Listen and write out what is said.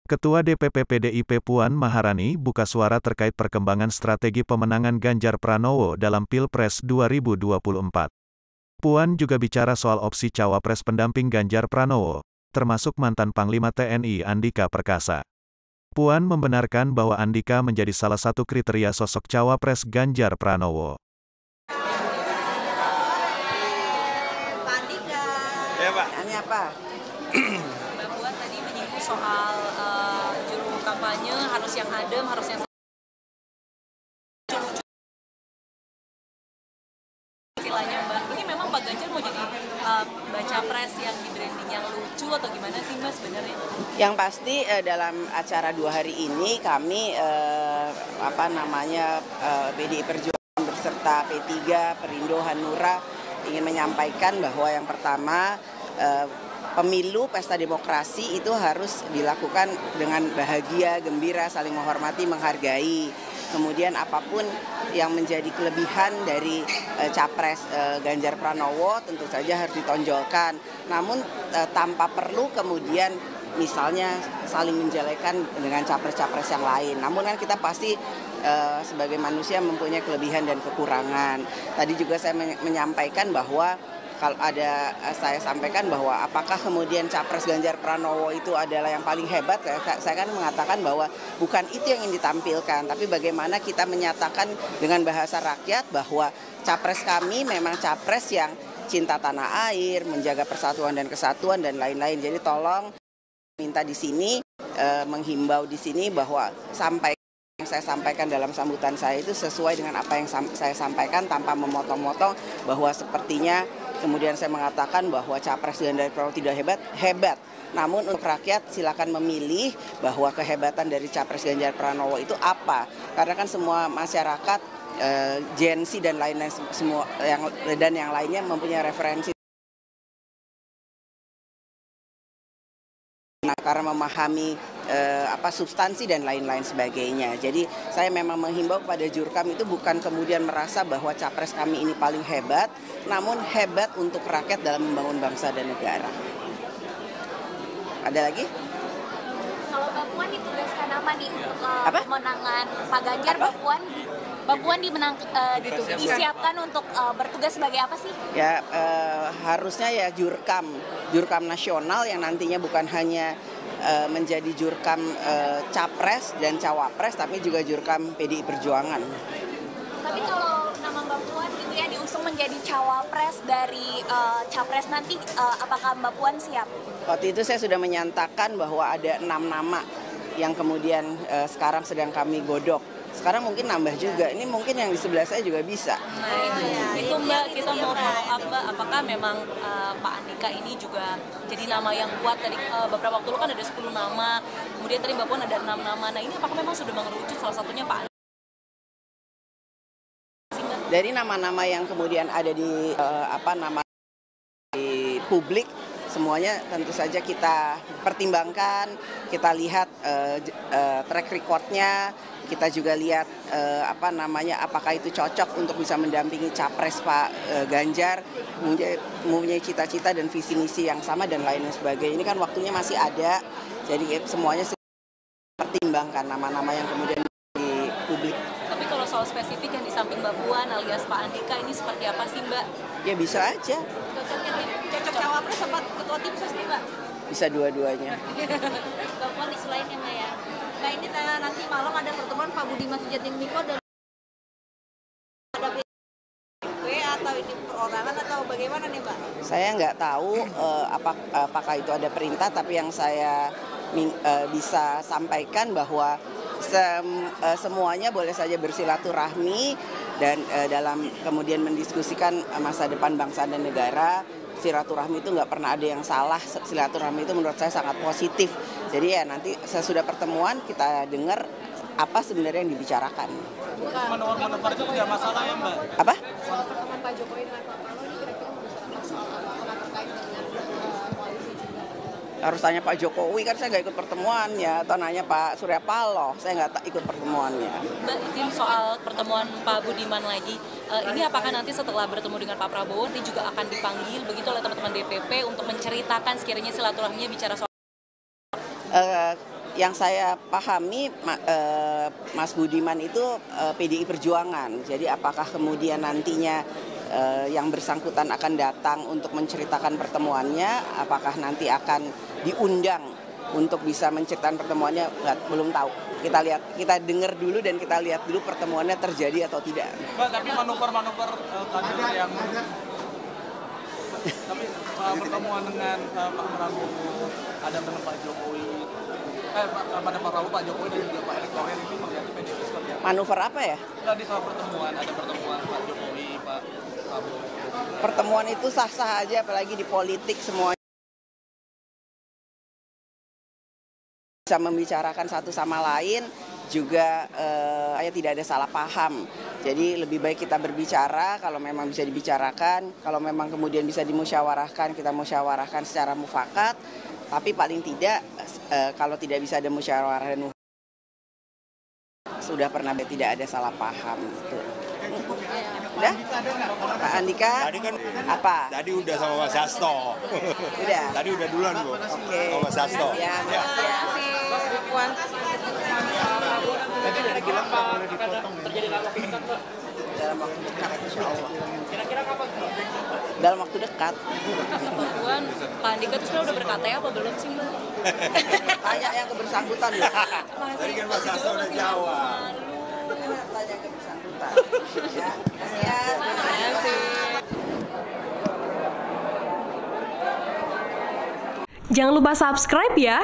Ketua DPP PDIP Puan Maharani buka suara terkait perkembangan strategi pemenangan Ganjar Pranowo dalam Pilpres 2024. Puan juga bicara soal opsi cawapres pendamping Ganjar Pranowo, termasuk mantan Panglima TNI Andika Perkasa. Puan membenarkan bahwa Andika menjadi salah satu kriteria sosok cawapres Ganjar Pranowo. Pak Andika. Ya, Pak. Ini apa? Mbak Puan tadi menyinggung soal juru kampanye harus yang adem, harus yang lucu-lucu istilahnya Mbak. Ini memang Pak Ganjar mau jadi baca pres yang di branding yang lucu atau gimana sih Mbak sebenarnya? Yang pasti dalam acara 2 hari ini kami PDI Perjuangan beserta P3, Perindo, Hanura ingin menyampaikan bahwa yang pertama pemilu pesta demokrasi itu harus dilakukan dengan bahagia, gembira, saling menghormati, menghargai. Kemudian apapun yang menjadi kelebihan dari capres Ganjar Pranowo tentu saja harus ditonjolkan. Namun tanpa perlu kemudian misalnya saling menjelekan dengan capres-capres yang lain. Namun kan kita pasti sebagai manusia mempunyai kelebihan dan kekurangan. Tadi juga saya menyampaikan bahwa kalau saya sampaikan bahwa apakah kemudian capres Ganjar Pranowo itu adalah yang paling hebat, saya kan mengatakan bahwa bukan itu yang ingin ditampilkan, tapi bagaimana kita menyatakan dengan bahasa rakyat bahwa capres kami memang capres yang cinta tanah air, menjaga persatuan dan kesatuan dan lain-lain. Jadi tolong minta di sini, menghimbau di sini bahwa yang saya sampaikan dalam sambutan saya itu sesuai dengan apa yang saya sampaikan tanpa memotong-motong bahwa sepertinya kemudian saya mengatakan bahwa capres Ganjar Pranowo tidak hebat. Namun untuk rakyat silakan memilih bahwa kehebatan dari capres Ganjar Pranowo itu apa. Karena kan semua masyarakat, Gen Z dan lain-lain semua yang lainnya mempunyai referensi. Karena memahami substansi dan lain-lain sebagainya. Jadi saya memang menghimbau kepada Jurkam itu bukan kemudian merasa bahwa capres kami ini paling hebat, namun hebat untuk rakyat dalam membangun bangsa dan negara. Ada lagi? Kalau Mbak Puan ditugaskan apa nih untuk pemenangan Pak Ganjar? Apa? Mbak Puan disiapkan untuk bertugas sebagai apa sih? Ya harusnya ya Jurkam nasional yang nantinya bukan hanya menjadi Jurkam capres dan cawapres, tapi juga Jurkam PDI Perjuangan. Tapi kalau nama Mbak Puan gitu ya diusung menjadi cawapres dari capres nanti, apakah Mbak Puan siap? Waktu itu saya sudah menyatakan bahwa ada 6 nama yang kemudian sekarang sedang kami godok. Sekarang mungkin nambah juga, ini mungkin yang di sebelah saya juga bisa. Nah itu Mbak, kita mau follow up Mbak, apakah memang Pak Andika ini juga jadi nama yang kuat? Tadi beberapa waktu lalu kan ada 10 nama, kemudian tadi Mbak Puan ada 6 nama, nah ini apakah memang sudah mengerucut salah satunya Pak Andika? Dari nama-nama yang kemudian ada di di publik, semuanya tentu saja kita pertimbangkan, kita lihat track record-nya, kita juga lihat apakah itu cocok untuk bisa mendampingi capres Pak Ganjar, mempunyai cita-cita dan visi misi yang sama dan lain sebagainya. Ini kan waktunya masih ada, jadi semuanya pertimbangkan nama-nama yang kemudian di publik. Tapi kalau soal spesifik yang di samping Mbak Puan alias Pak Andika ini seperti apa sih Mbak? Ya bisa aja. Cocok cawapres apa ketua tim sus nih Mbak? Bisa dua-duanya. Mbak Puan diselain ya Mbak ya? Nah ini nanti malam ada pertemuan Pak Budiman Sujatmiko dan ada PDIP atau ini perorangan atau bagaimana nih Mbak? Saya nggak tahu apakah itu ada perintah, tapi yang saya bisa sampaikan bahwa semuanya boleh saja bersilaturahmi dan dalam kemudian mendiskusikan masa depan bangsa dan negara. Silaturahmi itu nggak pernah ada yang salah, silaturahmi itu menurut saya sangat positif. Jadi ya nanti sesudah pertemuan kita dengar apa sebenarnya yang dibicarakan. Manuver itu tidak masalah ya Mbak? Apa? Soal pertemuan Pak Jokowi dengan Pak Prabowo ini kira-kira masalah apakah terkait dengan koalisi juga? Harus tanya Pak Jokowi, kan saya nggak ikut pertemuannya, atau nanya Pak Surya Paloh, saya nggak ikut pertemuannya. Mbak, izin soal pertemuan Pak Budiman lagi, ini apakah nanti setelah bertemu dengan Pak Prabowo nanti juga akan dipanggil begitu oleh teman-teman DPP untuk menceritakan sekiranya silaturahminya bicara soal Yang saya pahami, Mas Budiman itu PDI Perjuangan. Jadi apakah kemudian nantinya yang bersangkutan akan datang untuk menceritakan pertemuannya, apakah nanti akan diundang untuk bisa menceritakan pertemuannya, belum tahu. Kita lihat, kita dengar dulu dan kita lihat dulu pertemuannya terjadi atau tidak. Mbak, tapi manuver-manuver kader yang tapi pertemuan dengan Pak Prabowo, ada dengan Pak Jokowi, pada Pak Prabowo, Pak Jokowi dan juga Pak Erick Thohir ini mengganti PDIP seperti apa? Manuver apa ya? Tadi soal pertemuan, ada pertemuan Pak Jokowi, Pak Prabowo. Pertemuan itu sah-sah aja, apalagi di politik semuanya bisa membicarakan satu sama lain, juga tidak ada salah paham. Jadi lebih baik kita berbicara, kalau memang bisa dibicarakan, kalau memang kemudian bisa dimusyawarahkan, kita musyawarahkan secara mufakat. Tapi paling tidak, kalau tidak bisa ada musyawarah dan sudah pernah tidak ada salah paham. Udah? Pak Andika? Tadi kan apa? Tadi udah sama Mas Hasto. Udah? Tadi udah duluan, Bu. Oke. Sama Mas Hasto. Ya, Puan. Jadi dari Gilang Pak boleh dipotong terjadi dalam waktu dekat, Pak? Dalam waktu dekat, insya Allah. Kira-kira kapan? Dalam waktu dekat. Mbak Puan, Pak Andika itu sebenarnya udah berkata ya apa belum sih Mbak? Tanya yang kebersangkutan loh. Tadi kan Mas Hasto udah jawab. Tanya yang kebersangkutan. Ya, terima kasih. Jangan lupa subscribe ya.